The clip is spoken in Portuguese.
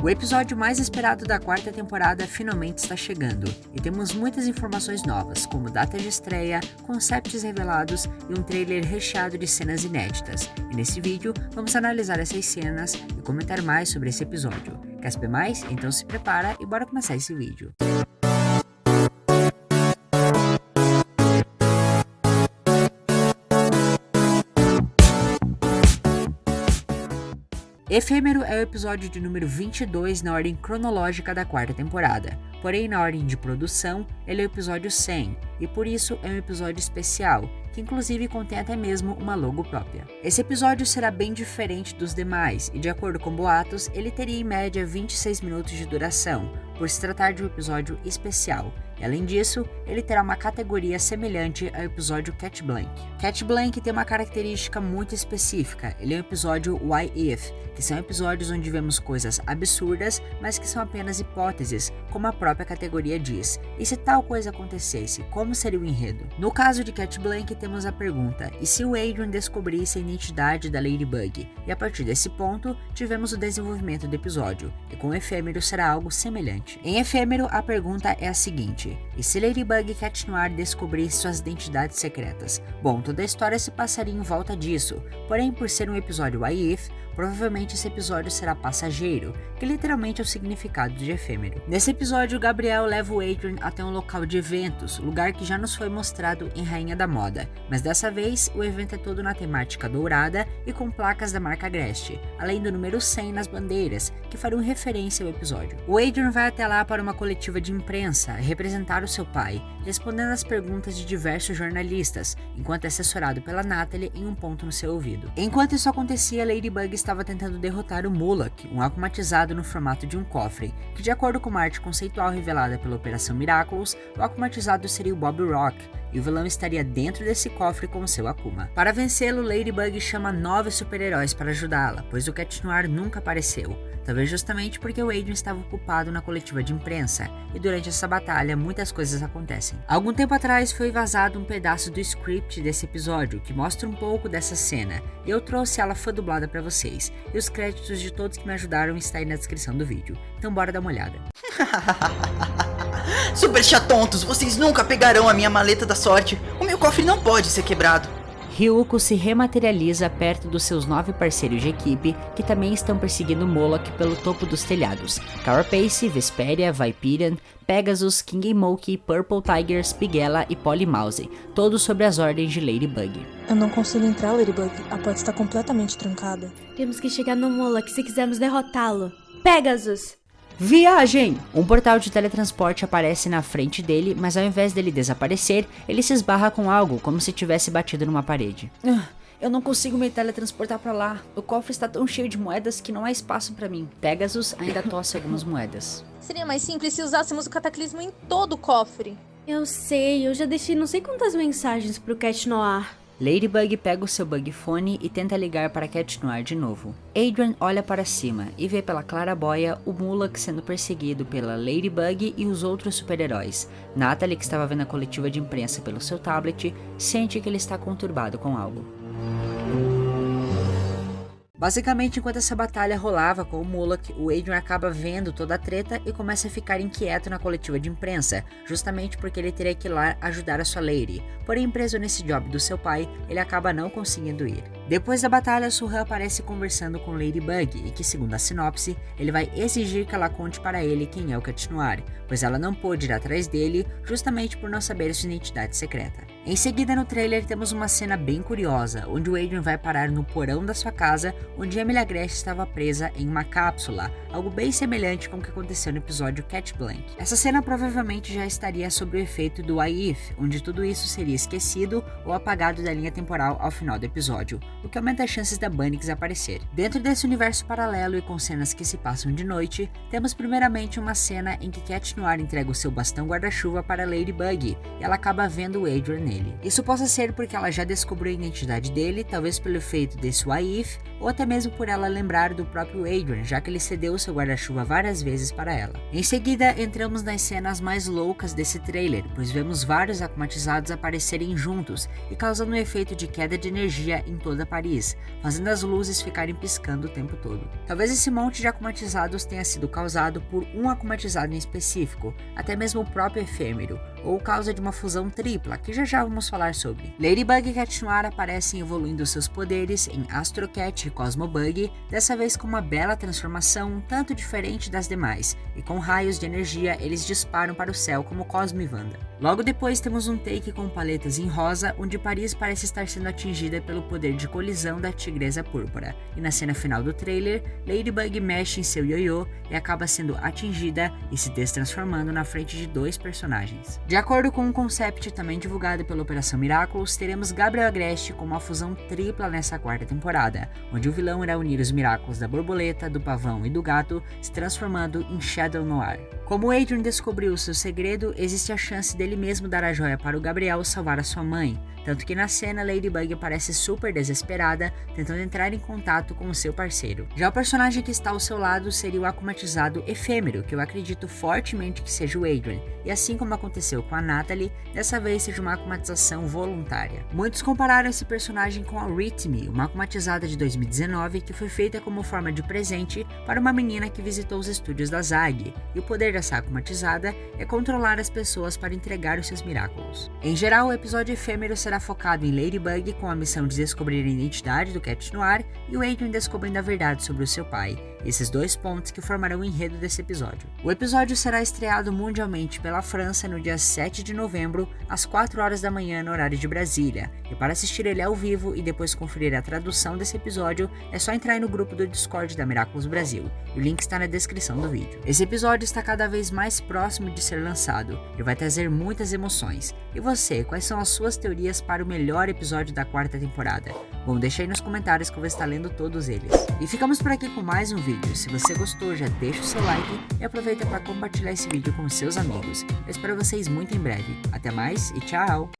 O episódio mais esperado da quarta temporada finalmente está chegando, e temos muitas informações novas, como data de estreia, concepts revelados e um trailer recheado de cenas inéditas. E nesse vídeo, vamos analisar essas cenas e comentar mais sobre esse episódio. Quer saber mais? Então se prepara e bora começar esse vídeo. Efêmero é o episódio de número 22 na ordem cronológica da quarta temporada, porém na ordem de produção ele é o episódio 100, e por isso é um episódio especial, que inclusive contém até mesmo uma logo própria. Esse episódio será bem diferente dos demais, e de acordo com boatos, ele teria em média 26 minutos de duração, por se tratar de um episódio especial. E além disso, ele terá uma categoria semelhante ao episódio Cat Blank. Cat Blank tem uma característica muito específica, ele é um episódio Why If, que são episódios onde vemos coisas absurdas, mas que são apenas hipóteses, como a própria categoria diz. E se tal coisa acontecesse, como seria o enredo? No caso de Cat Blank, temos a pergunta, e se o Adrian descobrisse a identidade da Ladybug? E a partir desse ponto, tivemos o desenvolvimento do episódio, e com Efêmero será algo semelhante. Em Efêmero, a pergunta é a seguinte: e se Ladybug e Cat Noir descobrissem suas identidades secretas? Bom, toda a história se passaria em volta disso, porém por ser um episódio What If, provavelmente esse episódio será passageiro, que literalmente é o significado de efêmero. Nesse episódio, Gabriel leva o Adrian até um local de eventos, lugar que já nos foi mostrado em Rainha da Moda, mas dessa vez o evento é todo na temática dourada e com placas da marca Grest, além do número 100 nas bandeiras, que fariam referência ao episódio. O Adrian vai até lá para uma coletiva de imprensa, representar o seu pai, respondendo às perguntas de diversos jornalistas, enquanto é assessorado pela Natalie em um ponto no seu ouvido. Enquanto isso acontecia, Ladybug estava tentando derrotar o Moloch, um akumatizado no formato de um cofre, que de acordo com a arte conceitual revelada pela Operação Miraculous, o akumatizado seria o Bob Rock, e o vilão estaria dentro desse cofre com seu Akuma. Para vencê-lo, Ladybug chama 9 super-heróis para ajudá-la, pois o Cat Noir nunca apareceu, talvez justamente porque o Adrian estava ocupado na coletiva de imprensa, e durante essa batalha muitas coisas acontecem. Algum tempo atrás foi vazado um pedaço do script desse episódio, que mostra um pouco dessa cena, e eu trouxe ela fã dublada para vocês, e os créditos de todos que me ajudaram estão aí na descrição do vídeo, então bora dar uma olhada. Super chatontos, vocês nunca pegarão a minha maleta da sorte. O meu cofre não pode ser quebrado. Ryuko se rematerializa perto dos seus 9 parceiros de equipe, que também estão perseguindo Moloch pelo topo dos telhados. Carapace, Vesperia, Viperian, Pegasus, King Monkey, Purple Tigers, Pigella e Polymouse, todos sob as ordens de Ladybug. Eu não consigo entrar, Ladybug. A porta está completamente trancada. Temos que chegar no Moloch se quisermos derrotá-lo. Pegasus! Viagem! Um portal de teletransporte aparece na frente dele, mas ao invés dele desaparecer, ele se esbarra com algo, como se tivesse batido numa parede. Eu não consigo me teletransportar pra lá. O cofre está tão cheio de moedas que não há espaço pra mim. Pegasus ainda tosse algumas moedas. Seria mais simples se usássemos o cataclismo em todo o cofre. Eu sei, eu já deixei não sei quantas mensagens pro Cat Noir. Ladybug pega o seu bug fone e tenta ligar para Cat Noir de novo. Adrian olha para cima e vê pela claraboia o Moloch sendo perseguido pela Ladybug e os outros super-heróis. Natalie, que estava vendo a coletiva de imprensa pelo seu tablet, sente que ele está conturbado com algo. Basicamente, enquanto essa batalha rolava com o Moloch, o Adrian acaba vendo toda a treta e começa a ficar inquieto na coletiva de imprensa, justamente porque ele teria que ir lá ajudar a sua Lady. Porém, preso nesse job do seu pai, ele acaba não conseguindo ir. Depois da batalha, Su-Han aparece conversando com Ladybug e que, segundo a sinopse, ele vai exigir que ela conte para ele quem é o Cat Noir, pois ela não pôde ir atrás dele justamente por não saber sua identidade secreta. Em seguida, no trailer, temos uma cena bem curiosa, onde o Adrian vai parar no porão da sua casa, onde Emilia Grest estava presa em uma cápsula, algo bem semelhante com o que aconteceu no episódio Cat Blank. Essa cena provavelmente já estaria sob o efeito do What If, onde tudo isso seria esquecido ou apagado da linha temporal ao final do episódio, o que aumenta as chances da Bunnix aparecer. Dentro desse universo paralelo e com cenas que se passam de noite, temos primeiramente uma cena em que Cat Noir entrega o seu bastão guarda-chuva para Ladybug, e ela acaba vendo o Adrian nele. Isso possa ser porque ela já descobriu a identidade dele, talvez pelo efeito desse What If, ou até mesmo por ela lembrar do próprio Adrian, já que ele cedeu o seu guarda-chuva várias vezes para ela. Em seguida, entramos nas cenas mais loucas desse trailer, pois vemos vários akumatizados aparecerem juntos, e causando um efeito de queda de energia em toda Paris, fazendo as luzes ficarem piscando o tempo todo. Talvez esse monte de acumatizados tenha sido causado por um acumatizado em específico, até mesmo o próprio efêmero, ou causa de uma fusão tripla, que já vamos falar sobre. Ladybug e Cat Noir aparecem evoluindo seus poderes em Astro Cat e Cosmo Bug, dessa vez com uma bela transformação um tanto diferente das demais, e com raios de energia eles disparam para o céu como Cosmo e Wanda. Logo depois temos um take com paletas em rosa, onde Paris parece estar sendo atingida pelo poder de colisão da Tigresa Púrpura, e na cena final do trailer, Ladybug mexe em seu ioiô e acaba sendo atingida e se destransformando na frente de dois personagens. De acordo com um concept também divulgado pela Operação Miraculous, teremos Gabriel Agreste com uma fusão tripla nessa quarta temporada, onde o vilão irá unir os Miraculous da borboleta, do pavão e do gato, se transformando em Shadow Noir. Como Adrien descobriu seu segredo, existe a chance dele mesmo dar a joia para o Gabriel salvar a sua mãe, tanto que na cena Ladybug parece super desesperada, tentando entrar em contato com o seu parceiro. Já o personagem que está ao seu lado seria o acumatizado efêmero, que eu acredito fortemente que seja o Adrien, e assim como aconteceu com a Natalie, dessa vez seja uma acumatização voluntária. Muitos compararam esse personagem com a Rhythm, uma acumatizada de 2019 que foi feita como forma de presente para uma menina que visitou os estúdios da Zag, e o poder dessa acumatizada é controlar as pessoas para entregar os seus Miraculous. Em geral, o episódio efêmero será focado em Ladybug com a missão de descobrir a identidade do Cat Noir e o Adrien descobrindo a verdade sobre o seu pai, esses dois pontos que formarão o enredo desse episódio. O episódio será estreado mundialmente pela França no dia 7 de novembro, às 4 horas da manhã no horário de Brasília, e para assistir ele ao vivo e depois conferir a tradução desse episódio, é só entrar no grupo do Discord da Miraculous Brasil, e o link está na descrição do vídeo. Esse episódio está cada vez mais próximo de ser lançado, e vai trazer muitas emoções. E você, quais são as suas teorias para o melhor episódio da quarta temporada? Bom, deixa aí nos comentários que eu vou estar lendo todos eles. E ficamos por aqui com mais um vídeo. Se você gostou, já deixa o seu like e aproveita para compartilhar esse vídeo com seus amigos. Eu espero vocês muito em breve. Até mais e tchau!